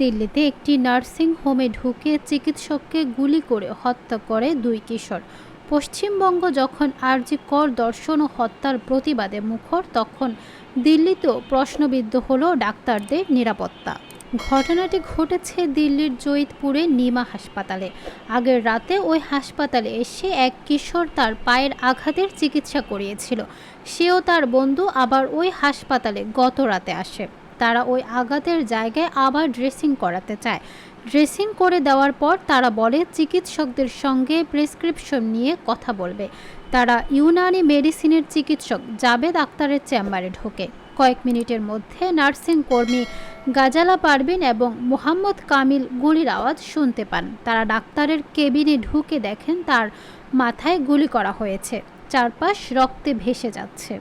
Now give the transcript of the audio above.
দিল্লিতে একটি নার্সিং হোমে ঢুকে চিকিৎসককে গুলি করে হত্যা করে দুই কিশোর। পশ্চিমবঙ্গ যখন আরজি কর ধর্ষণ ও হত্যার প্রতিবাদে মুখর, তখন দিল্লিতেও প্রশ্নবিদ্ধ হলো ডাক্তারদের নিরাপত্তা। ঘটনাটি ঘটেছে দিল্লির জয়িতপুরে নিমা হাসপাতালে। আগের রাতে ওই হাসপাতালে এসে এক কিশোর তার পায়ের আঘাতের চিকিৎসা করিয়েছিল। সেও তার বন্ধু আবার ওই হাসপাতালে গত রাতে আসে। তারা ওই আঘাতের জায়গায় আবার ড্রেসিং করাতে চায়। ড্রেসিং করে দেওয়ার পর তারা বলে চিকিৎসকদের সঙ্গে প্রেসক্রিপশন নিয়ে কথা বলবে। তারা ইউনানি মেডিসিনের চিকিৎসক জাবেদ আক্তারের চেম্বারে ঢোকে। কয়েক মিনিটের মধ্যে নার্সিং কর্মী গাজালা পারভিন এবং মোহাম্মদ কামিল গুলির আওয়াজ শুনতে পান। তারা ডাক্তারের কেবিনে ঢুকে দেখেন তার মাথায় গুলি করা হয়েছে, চারপাশ রক্তে ভেসে যাচ্ছে।